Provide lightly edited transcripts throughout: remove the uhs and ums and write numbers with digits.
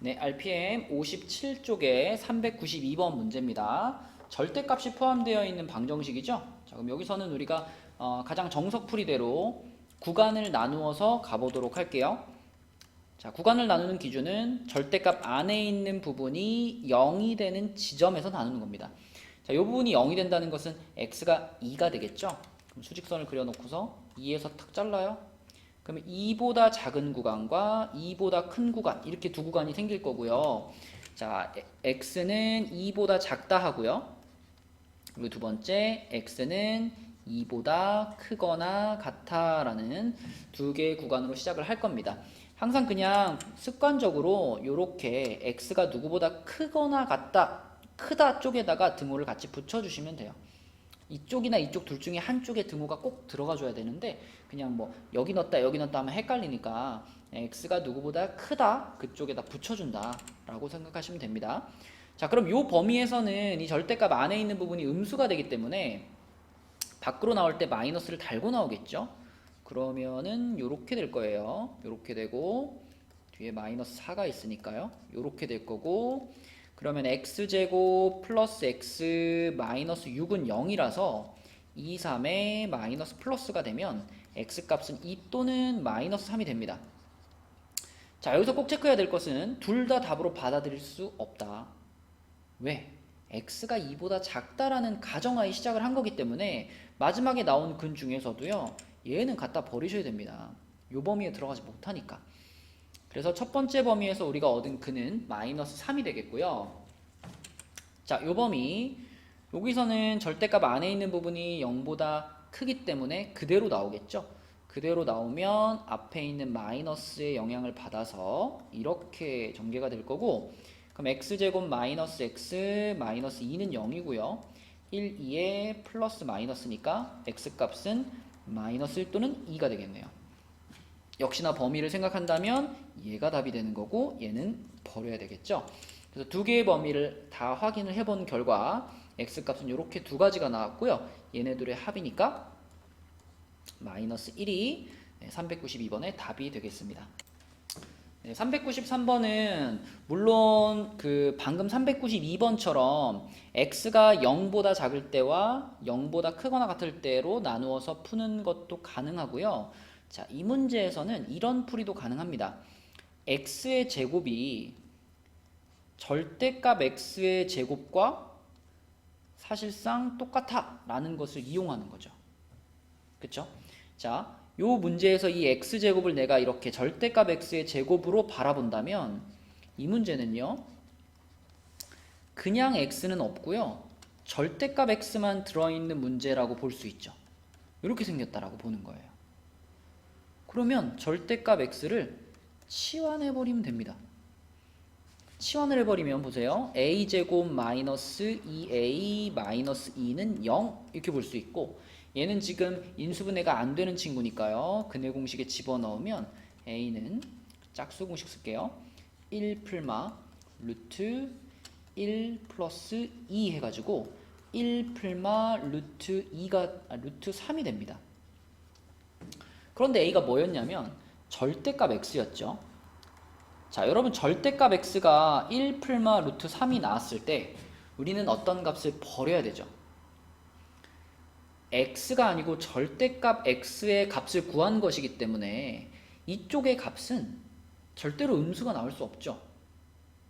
네, RPM 57쪽에 392번 문제입니다. 절대값이 포함되어 있는 방정식이죠. 자, 그럼 여기서는 우리가 가장 정석풀이대로 구간을 나누어서 가보도록 할게요. 자, 구간을 나누는 기준은 절대값 안에 있는 부분이 0이 되는 지점에서 나누는 겁니다. 자, 이 부분이 0이 된다는 것은 x가 2가 되겠죠. 그럼 수직선을 그려놓고서 2에서 탁 잘라요. 그러면 2보다 작은 구간과 2보다 큰 구간, 이렇게 두 구간이 생길 거고요. 자, x는 2보다 작다 하고요. 그리고 두 번째, x는 2보다 크거나 같아 라는 두 개의 구간으로 시작을 할 겁니다. 항상 그냥 습관적으로 이렇게 x가 누구보다 크거나 같다, 크다 쪽에다가 등호를 같이 붙여주시면 돼요. 이쪽이나 이쪽 둘 중에 한쪽에 등호가 꼭 들어가 줘야 되는데 그냥 뭐 여기 넣었다 여기 넣었다 하면 헷갈리니까 x가 누구보다 크다 그쪽에다 붙여준다 라고 생각하시면 됩니다. 자, 그럼 이 범위에서는 이 절대값 안에 있는 부분이 음수가 되기 때문에 밖으로 나올 때 마이너스를 달고 나오겠죠. 그러면은 요렇게 될 거예요. 요렇게 되고 뒤에 마이너스 4가 있으니까요. 요렇게 될 거고, 그러면 x제곱 플러스 x 마이너스 6은 0이라서 2, 3에 마이너스 플러스가 되면 x값은 2 또는 마이너스 3이 됩니다. 자, 여기서 꼭 체크해야 될 것은 둘 다 답으로 받아들일 수 없다. 왜? x가 2보다 작다라는 가정하에 시작을 한 거기 때문에 마지막에 나온 근 중에서도요, 얘는 갖다 버리셔야 됩니다. 요 범위에 들어가지 못하니까. 그래서 첫 번째 범위에서 우리가 얻은 근은 마이너스 3이 되겠고요. 자, 요 범위, 여기서는 절대값 안에 있는 부분이 0보다 크기 때문에 그대로 나오겠죠. 그대로 나오면 앞에 있는 마이너스의 영향을 받아서 이렇게 전개가 될 거고, 그럼 x제곱 마이너스 x 마이너스 2는 0이고요. 1, 2에 플러스 마이너스니까 x값은 마이너스 1 또는 2가 되겠네요. 역시나 범위를 생각한다면 얘가 답이 되는 거고 얘는 버려야 되겠죠. 그래서 두 개의 범위를 다 확인을 해본 결과 x값은 이렇게 두 가지가 나왔고요. 얘네들의 합이니까 마이너스 1이 392번의 답이 되겠습니다. 393번은 물론 방금 392번처럼 x가 0보다 작을 때와 0보다 크거나 같을 때로 나누어서 푸는 것도 가능하고요. 자, 이 문제에서는 이런 풀이도 가능합니다. x의 제곱이 절대값 x의 제곱과 사실상 똑같아 라는 것을 이용하는 거죠. 그쵸? 자, 요 문제에서 이 x제곱을 내가 이렇게 절대값 x의 제곱으로 바라본다면 이 문제는요, 그냥 x는 없고요, 절대값 x만 들어있는 문제라고 볼 수 있죠. 이렇게 생겼다라고 보는 거예요. 그러면 절대값 x를 치환해버리면 됩니다. 치환을 해버리면 보세요. a제곱 마이너스 2a 마이너스 2는 0 이렇게 볼 수 있고, 얘는 지금 인수분해가 안 되는 친구니까요. 근해 공식에 집어넣으면 a는 짝수 공식 쓸게요. 1 풀마 루트 1 플러스 2 해가지고 1 풀마 루트 3이 됩니다. 그런데 a가 뭐였냐면 절대값 x였죠. 자, 여러분 절대값 x가 1 풀마 루트 3이 나왔을 때 우리는 어떤 값을 버려야 되죠? x가 아니고 절대값 x의 값을 구한 것이기 때문에 이쪽의 값은 절대로 음수가 나올 수 없죠.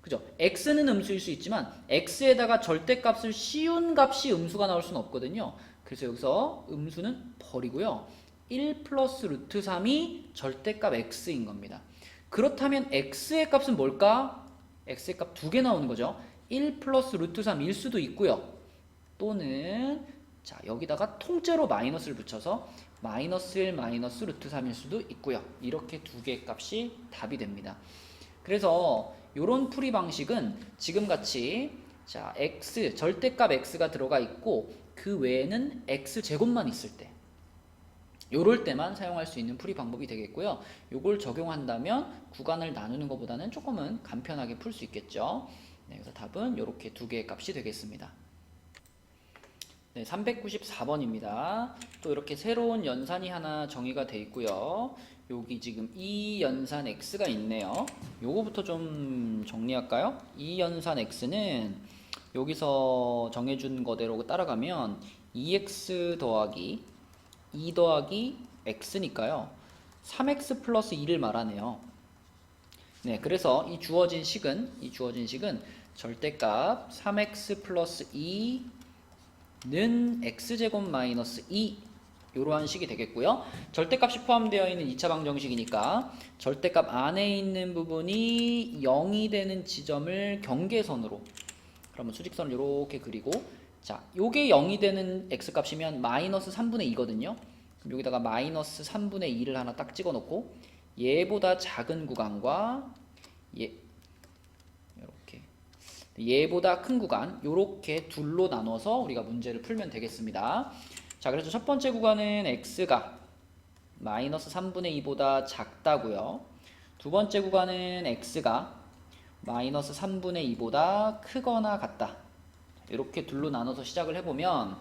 그죠? x는 음수일 수 있지만 x에다가 절대값을 씌운 값이 음수가 나올 수는 없거든요. 그래서 여기서 음수는 버리고요. 1 플러스 루트 3이 절대값 x인 겁니다. 그렇다면 x의 값은 뭘까? x의 값 두 개 나오는 거죠. 1 플러스 루트 3일 수도 있고요. 또는 자, 여기다가 통째로 마이너스를 붙여서 마이너스 1 마이너스 루트 3일 수도 있고요. 이렇게 두 개의 값이 답이 됩니다. 그래서 이런 풀이 방식은 지금같이 자, x 절대값 x가 들어가 있고 그 외에는 x제곱만 있을 때, 요럴 때만 사용할 수 있는 풀이 방법이 되겠고요. 요걸 적용한다면 구간을 나누는 것보다는 조금은 간편하게 풀 수 있겠죠. 네, 그래서 답은 이렇게 두 개의 값이 되겠습니다. 네, 394번입니다. 또 이렇게 새로운 연산이 하나 정의가 되어 있고요. 여기 지금 2연산 x가 있네요. 요거부터 좀 정리할까요? 2연산 x는 여기서 정해준 거대로 따라가면 2x 더하기 2 더하기 x니까요. 3x 플러스 2를 말하네요. 네, 그래서 이 주어진 식은 절대값 3x 플러스 2는 x제곱 마이너스 2 이러한 식이 되겠고요. 절대값이 포함되어 있는 2차 방정식이니까 절대값 안에 있는 부분이 0이 되는 지점을 경계선으로, 그러면 수직선을 이렇게 그리고, 자, 요게 0이 되는 x값이면 마이너스 3분의 2거든요. 그럼 여기다가 마이너스 3분의 2를 하나 딱 찍어 놓고 얘보다 작은 구간과 이렇게 얘보다 큰 구간 요렇게 둘로 나눠서 우리가 문제를 풀면 되겠습니다. 자, 그래서 첫 번째 구간은 x가 마이너스 3분의 2보다 작다고요. 두 번째 구간은 x가 마이너스 3분의 2보다 크거나 같다. 이렇게 둘로 나눠서 시작을 해보면,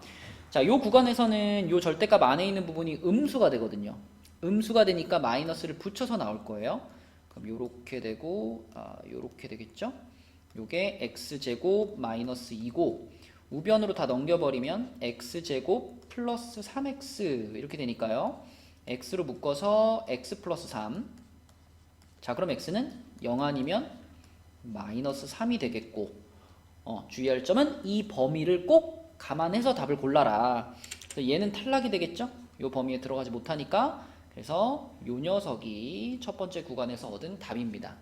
자, 요 구간에서는 요 절대값 안에 있는 부분이 음수가 되거든요. 음수가 되니까 마이너스를 붙여서 나올 거예요. 그럼 요렇게 되고, 요렇게 되겠죠? 요게 x제곱 마이너스 2고, 우변으로 다 넘겨버리면 x제곱 플러스 3x 이렇게 되니까요. x로 묶어서 x 플러스 3. 자, 그럼 x는 0 아니면 마이너스 3이 되겠고, 주의할 점은 이 범위를 꼭 감안해서 답을 골라라. 그래서 얘는 탈락이 되겠죠? 이 범위에 들어가지 못하니까. 그래서 이 녀석이 첫 번째 구간에서 얻은 답입니다.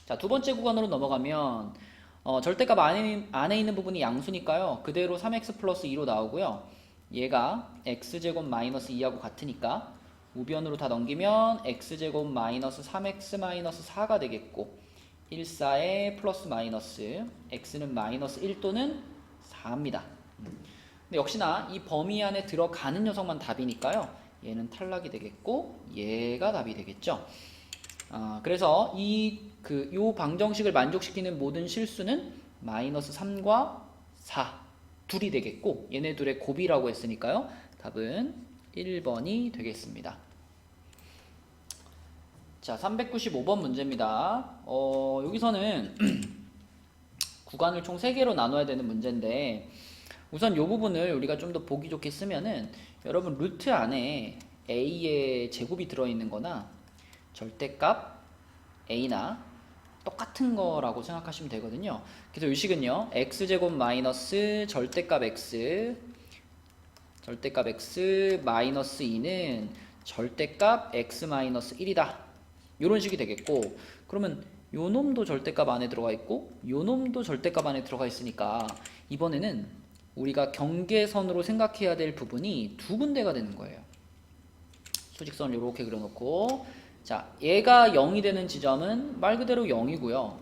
자, 두 번째 구간으로 넘어가면 절대값 안에 있는 부분이 양수니까요. 그대로 3x 플러스 2로 나오고요. 얘가 x제곱 마이너스 2하고 같으니까 우변으로 다 넘기면 x제곱 마이너스 3x 마이너스 4가 되겠고, 1, 4에 플러스 마이너스 x는 마이너스 1 또는 4입니다. 근데 역시나 이 범위 안에 들어가는 녀석만 답이니까요. 얘는 탈락이 되겠고 얘가 답이 되겠죠. 그래서 요 방정식을 만족시키는 모든 실수는 마이너스 3과 4 둘이 되겠고, 얘네 둘의 곱이라고 했으니까요. 답은 1번이 되겠습니다. 자, 395번 문제입니다. 여기서는 구간을 총 3개로 나눠야 되는 문제인데, 우선 이 부분을 우리가 좀 더 보기 좋게 쓰면은, 여러분 루트 안에 a의 제곱이 들어있는 거나 절대값 a나 똑같은 거라고 생각하시면 되거든요. 그래서 이 식은요, x제곱 마이너스 절대값 x 마이너스 2는 절대값 x 마이너스 1이다. 이런 식이 되겠고, 그러면 요 놈도 절대값 안에 들어가 있고 요 놈도 절대값 안에 들어가 있으니까 이번에는 우리가 경계선으로 생각해야 될 부분이 두 군데가 되는 거예요. 수직선을 이렇게 그려놓고, 자, 얘가 0이 되는 지점은 말 그대로 0이고요.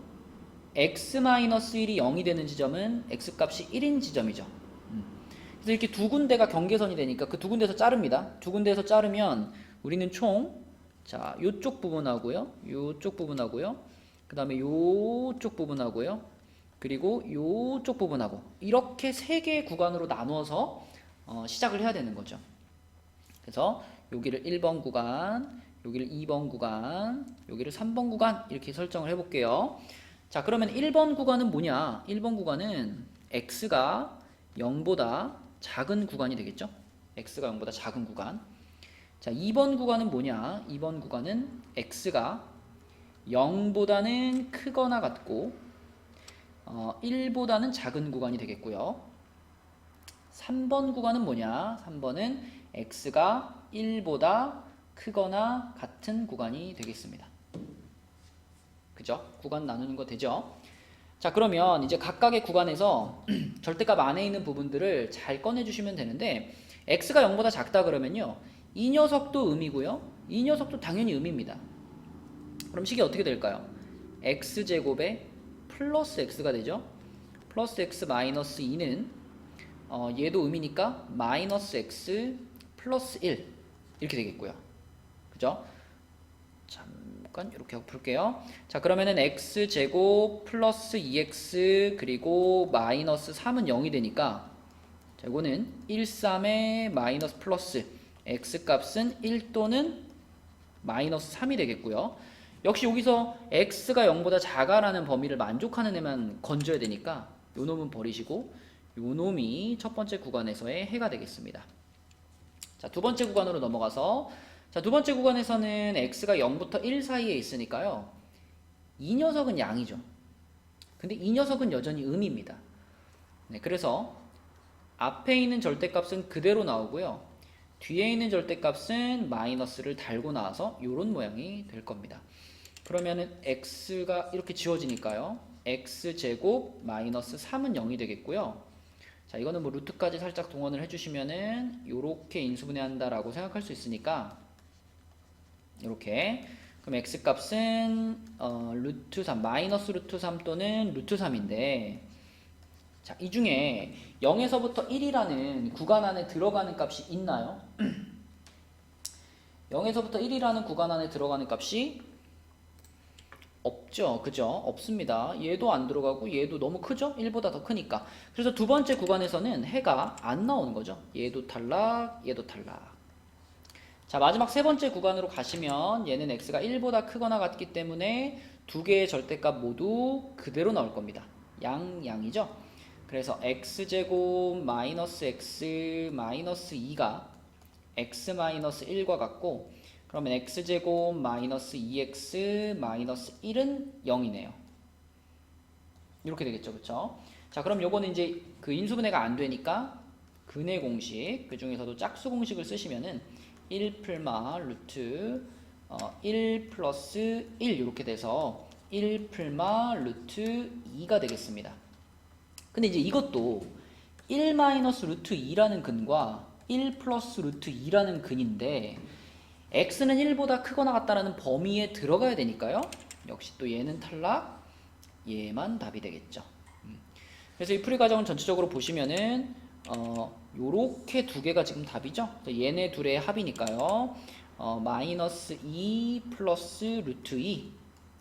x-1이 0이 되는 지점은 x값이 1인 지점이죠. 그래서 이렇게 두 군데가 경계선이 되니까 그 두 군데에서 자릅니다. 두 군데에서 자르면 우리는 총, 자, 요쪽 부분하고요, 요쪽 부분하고요, 그 다음에 요쪽 부분하고요, 그리고 요쪽 부분하고, 이렇게 세 개의 구간으로 나누어서 시작을 해야 되는 거죠. 그래서 여기를 1번 구간, 여기를 2번 구간, 여기를 3번 구간 이렇게 설정을 해볼게요. 자, 그러면 1번 구간은 뭐냐? 1번 구간은 x가 0보다 작은 구간이 되겠죠? x가 0보다 작은 구간. 자, 2번 구간은 뭐냐? 2번 구간은 x가 0보다는 크거나 같고 1보다는 작은 구간이 되겠고요. 3번 구간은 뭐냐? 3번은 x가 1보다 크거나 같은 구간이 되겠습니다. 그죠? 구간 나누는 거 되죠? 자, 그러면 이제 각각의 구간에서 절대값 안에 있는 부분들을 잘 꺼내주시면 되는데, x가 0보다 작다 그러면요, 이 녀석도 음이고요, 이 녀석도 당연히 음입니다. 그럼 식이 어떻게 될까요? x제곱에 플러스 x가 되죠. 플러스 x 마이너스 2는 얘도 음이니까 마이너스 x 플러스 1 이렇게 되겠고요. 그죠? 잠깐 이렇게 하고 풀게요. 자, 그러면은 x제곱 플러스 2x 그리고 마이너스 3은 0이 되니까, 자, 이거는 1, 3에 마이너스 플러스 x값은 1 또는 마이너스 3이 되겠고요. 역시 여기서 x가 0보다 작아라는 범위를 만족하는 애만 건져야 되니까 요 놈은 버리시고 요 놈이 첫 번째 구간에서의 해가 되겠습니다. 자, 두 번째 구간으로 넘어가서 자, 두 번째 구간에서는 x가 0부터 1 사이에 있으니까요. 이 녀석은 양이죠. 근데 이 녀석은 여전히 음입니다. 네, 그래서 앞에 있는 절대값은 그대로 나오고요. 뒤에 있는 절대값은 마이너스를 달고 나와서 이런 모양이 될 겁니다. 그러면은 x가 이렇게 지워지니까요. x제곱 마이너스 3은 0이 되겠고요. 자, 이거는 뭐 루트까지 살짝 동원을 해주시면은 이렇게 인수분해한다라고 생각할 수 있으니까 이렇게 그럼 x값은 루트 3 마이너스 루트 3 또는 루트 3인데 자, 이 중에 0에서부터 1이라는 구간 안에 들어가는 값이 있나요? 0에서부터 1이라는 구간 안에 들어가는 값이 없죠. 그죠? 없습니다. 얘도 안 들어가고 얘도 너무 크죠? 1보다 더 크니까. 그래서 두 번째 구간에서는 해가 안 나오는 거죠. 얘도 탈락, 얘도 탈락. 자, 마지막 세 번째 구간으로 가시면 얘는 x가 1보다 크거나 같기 때문에 두 개의 절대값 모두 그대로 나올 겁니다. 양이죠? 그래서 x제곱 마이너스 x 마이너스 2가 x 마이너스 1과 같고 그러면 x제곱 마이너스 2x 마이너스 1은 0이네요. 이렇게 되겠죠. 그쵸? 자, 그럼 요거는 이제 그 인수분해가 안 되니까 근해 공식, 그 중에서도 짝수 공식을 쓰시면은 1 풀마 루트 1 플러스 1 이렇게 돼서 1 풀마 루트 2가 되겠습니다. 근데 이제 이것도 1 마이너스 루트 2라는 근과 1 플러스 루트 2라는 근인데 x는 1보다 크거나 같다라는 범위에 들어가야 되니까요. 역시 또 얘는 탈락, 얘만 답이 되겠죠. 그래서 이 풀이 과정을 전체적으로 보시면은 요렇게 두 개가 지금 답이죠. 얘네 둘의 합이니까요. 마이너스 2 플러스 루트 2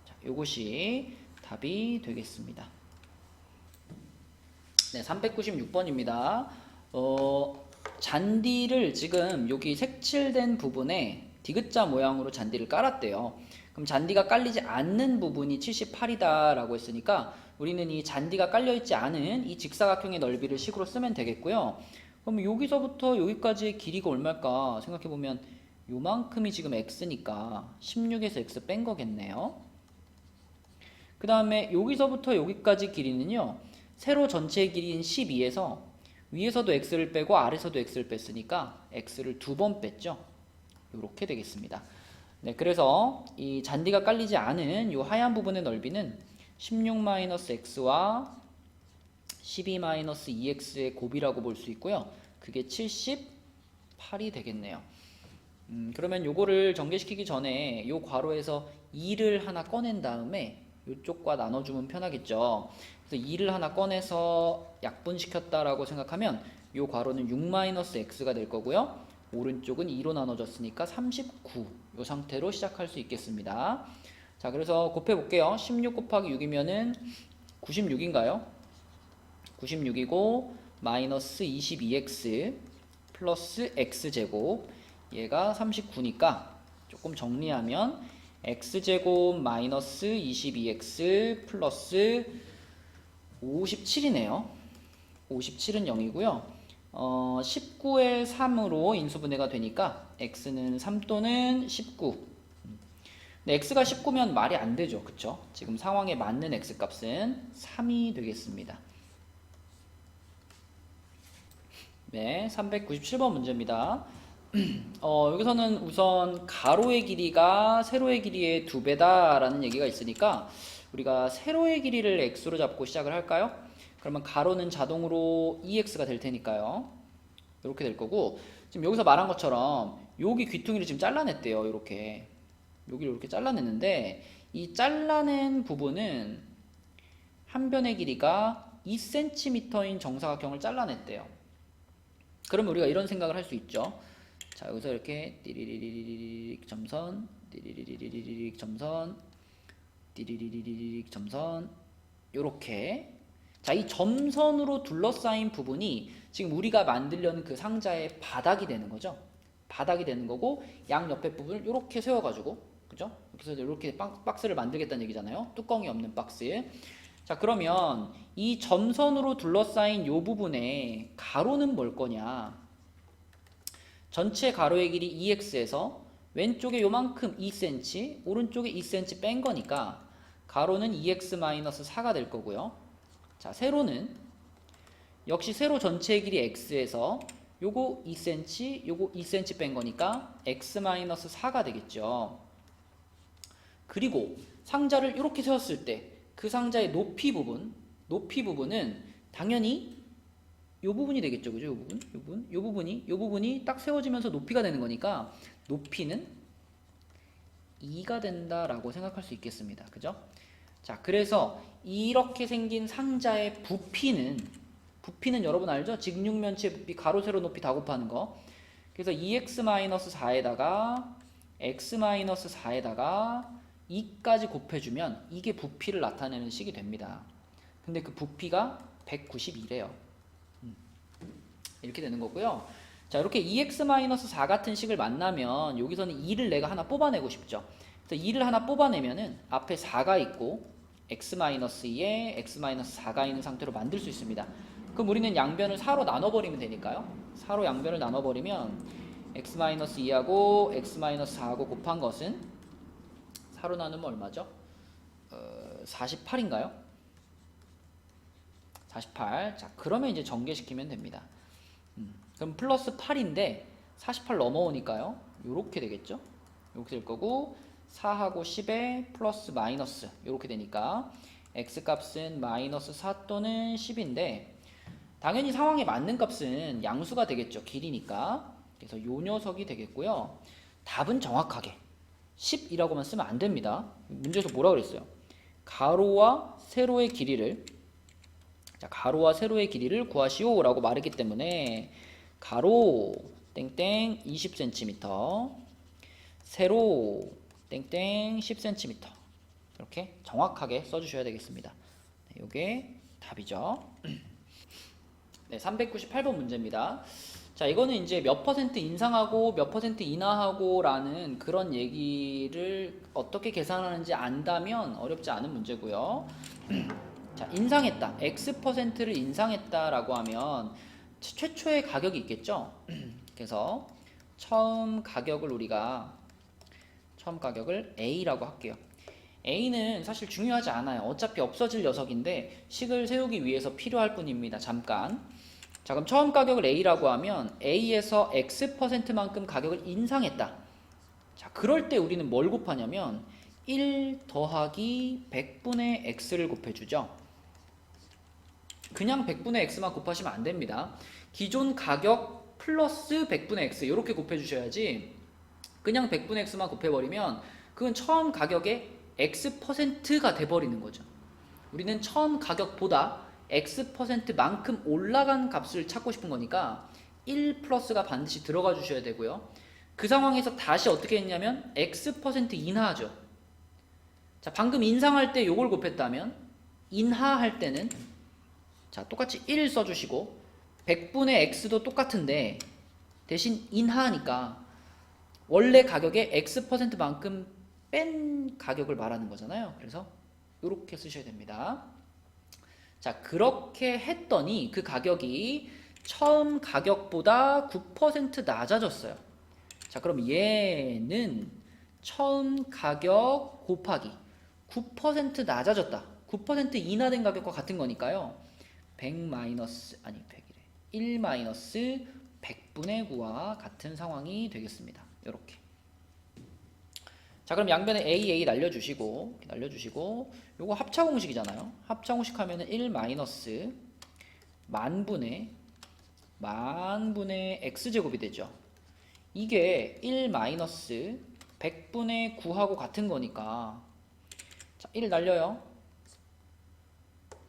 자, 요것이 답이 되겠습니다. 네, 396번입니다. 잔디를 지금 여기 색칠된 부분에 디귿자 모양으로 잔디를 깔았대요. 그럼 잔디가 깔리지 않는 부분이 78이다 라고 했으니까 우리는 이 잔디가 깔려있지 않은 이 직사각형의 넓이를 식으로 쓰면 되겠고요. 그럼 여기서부터 여기까지의 길이가 얼마일까 생각해보면 요만큼이 지금 x니까 16에서 x 뺀 거겠네요. 그 다음에 여기서부터 여기까지 길이는요. 세로 전체의 길이인 12에서 위에서도 x를 빼고 아래서도 x를 뺐으니까 x를 두 번 뺐죠. 이렇게 되겠습니다. 네, 그래서 이 잔디가 깔리지 않은 이 하얀 부분의 넓이는 16-x와 12-2x의 곱이라고 볼 수 있고요. 그게 78이 되겠네요. 그러면 요거를 전개시키기 전에 요 괄호에서 2를 하나 꺼낸 다음에 이쪽과 나눠주면 편하겠죠. 그래서 2를 하나 꺼내서 약분시켰다라고 생각하면 요 괄호는 6-x가 될 거고요. 오른쪽은 2로 나눠졌으니까 39. 요 상태로 시작할 수 있겠습니다. 자, 그래서 곱해 볼게요. 16 곱하기 6이면은 96인가요? 96이고 마이너스 22x 플러스 x제곱 얘가 39니까 조금 정리하면 x제곱 마이너스 22x 플러스 57이네요. 57은 0이고요. 19의 3으로 인수분해가 되니까 x는 3 또는 19. 근데 x가 19면 말이 안 되죠. 그쵸? 지금 상황에 맞는 x값은 3이 되겠습니다. 네, 397번 문제입니다. 여기서는 우선 가로의 길이가 세로의 길이의 2배다 라는 얘기가 있으니까 우리가 세로의 길이를 x로 잡고 시작을 할까요? 그러면 가로는 자동으로 2x가 될 테니까요. 이렇게 될 거고 지금 여기서 말한 것처럼 여기 귀퉁이를 지금 잘라냈대요. 이렇게 여기를 이렇게 잘라냈는데 이 잘라낸 부분은 한 변의 길이가 2cm인 정사각형을 잘라냈대요. 그러면 우리가 이런 생각을 할 수 있죠. 자, 여기서 이렇게 띠리리리리릭 점선, 띠리리리리릭 점선, 띠리리리리릭 점선, 요렇게. 자, 이 점선으로 둘러싸인 부분이 지금 우리가 만들려는 그 상자의 바닥이 되는 거죠. 바닥이 되는 거고 양 옆에 부분을 이렇게 세워가지고 그죠? 그래서 이렇게 박스를 만들겠다는 얘기잖아요. 뚜껑이 없는 박스. 자 그러면 이 점선으로 둘러싸인 요 부분에 가로는 뭘 거냐? 전체 가로의 길이 2x에서 왼쪽에 요만큼 2cm, 오른쪽에 2cm 뺀 거니까 가로는 2x-4가 될 거고요. 자 세로는 역시 세로 전체의 길이 x에서 요거 2cm, 요거 2cm 뺀 거니까 x-4가 되겠죠. 그리고 상자를 이렇게 세웠을 때 그 상자의 높이 부분은 당연히 요 부분이 되겠죠. 그죠? 요 부분이 딱 세워지면서 높이가 되는 거니까 높이는 2가 된다라고 생각할 수 있겠습니다. 그죠? 자, 그래서 이렇게 생긴 상자의 부피는 여러분 알죠? 직육면체의 부피 가로 세로 높이 다 곱하는 거. 그래서 2x-4에다가 x-4에다가 2까지 곱해주면 이게 부피를 나타내는 식이 됩니다. 근데 그 부피가 192래요. 이렇게 되는 거고요. 자, 이렇게 2x-4 같은 식을 만나면 여기서는 2를 내가 하나 뽑아내고 싶죠. 그래서 2를 하나 뽑아내면은 앞에 4가 있고 x-2에 x-4가 있는 상태로 만들 수 있습니다. 그럼 우리는 양변을 4로 나눠버리면 되니까요. 4로 양변을 나눠버리면 x-2하고 x-4하고 곱한 것은 4로 나누면 얼마죠? 48인가요? 48. 자, 그러면 이제 전개시키면 됩니다. 그럼 플러스 8인데 48 넘어오니까요. 요렇게 되겠죠? 요렇게 될 거고 4하고 10에 플러스 마이너스 요렇게 되니까 x값은 마이너스 4 또는 10인데 당연히 상황에 맞는 값은 양수가 되겠죠. 길이니까. 그래서 요 녀석이 되겠고요. 답은 정확하게 10이라고만 쓰면 안 됩니다. 문제에서 뭐라 그랬어요? 가로와 세로의 길이를 구하시오 라고 말했기 때문에 가로 땡땡 20cm 세로 땡땡 10cm 이렇게 정확하게 써주셔야 되겠습니다. 네, 요게 답이죠. 네, 398번 문제입니다. 자, 이거는 이제 몇 퍼센트 인상하고 몇 퍼센트 인하하고 라는 그런 얘기를 어떻게 계산하는지 안다면 어렵지 않은 문제고요. 자, 인상했다. X%를 인상했다라고 하면 최초의 가격이 있겠죠. 그래서 처음 가격을 A라고 할게요. A는 사실 중요하지 않아요. 어차피 없어질 녀석인데 식을 세우기 위해서 필요할 뿐입니다. 잠깐. 자, 그럼 처음 가격을 A라고 하면 A에서 X%만큼 가격을 인상했다. 자, 그럴 때 우리는 뭘 곱하냐면 1 더하기 100분의 X를 곱해주죠. 그냥 100분의 X만 곱하시면 안 됩니다. 기존 가격 플러스 100분의 X 이렇게 곱해주셔야지 그냥 100분의 X만 곱해버리면 그건 처음 가격의 X%가 돼버리는 거죠. 우리는 처음 가격보다 X%만큼 올라간 값을 찾고 싶은 거니까 1 플러스가 반드시 들어가 주셔야 되고요. 그 상황에서 다시 어떻게 했냐면 X% 인하하죠. 자, 방금 인상할 때 요걸 곱했다면 인하할 때는 자, 똑같이 1 써주시고 100분의 X도 똑같은데 대신 인하하니까 원래 가격의 X%만큼 뺀 가격을 말하는 거잖아요. 그래서 이렇게 쓰셔야 됩니다. 자, 그렇게 했더니 그 가격이 처음 가격보다 9% 낮아졌어요. 자, 그럼 얘는 처음 가격 곱하기 9% 낮아졌다. 9% 인하된 가격과 같은 거니까요. 100 마이너스 아니 100이래. 1 마이너스 100분의 9와 같은 상황이 되겠습니다. 이렇게. 자, 그럼 양변에 AA 날려주시고 요거 합차공식이잖아요. 합차공식 하면은 1 마이너스 만분의 x제곱이 되죠. 이게 1 마이너스 100분의 9하고 같은 거니까 자, 1 날려요.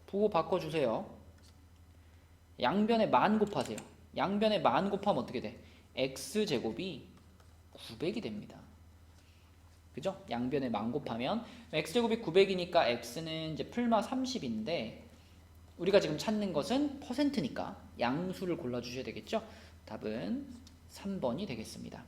부호 바꿔주세요. 양변에 만 곱하세요. 양변에 만 곱하면 어떻게 돼? x제곱이 900이 됩니다. 그죠? 양변에 만 곱하면 x제곱이 900이니까 x는 이제 풀마 30인데 우리가 지금 찾는 것은 퍼센트니까 양수를 골라주셔야 되겠죠? 답은 3번이 되겠습니다.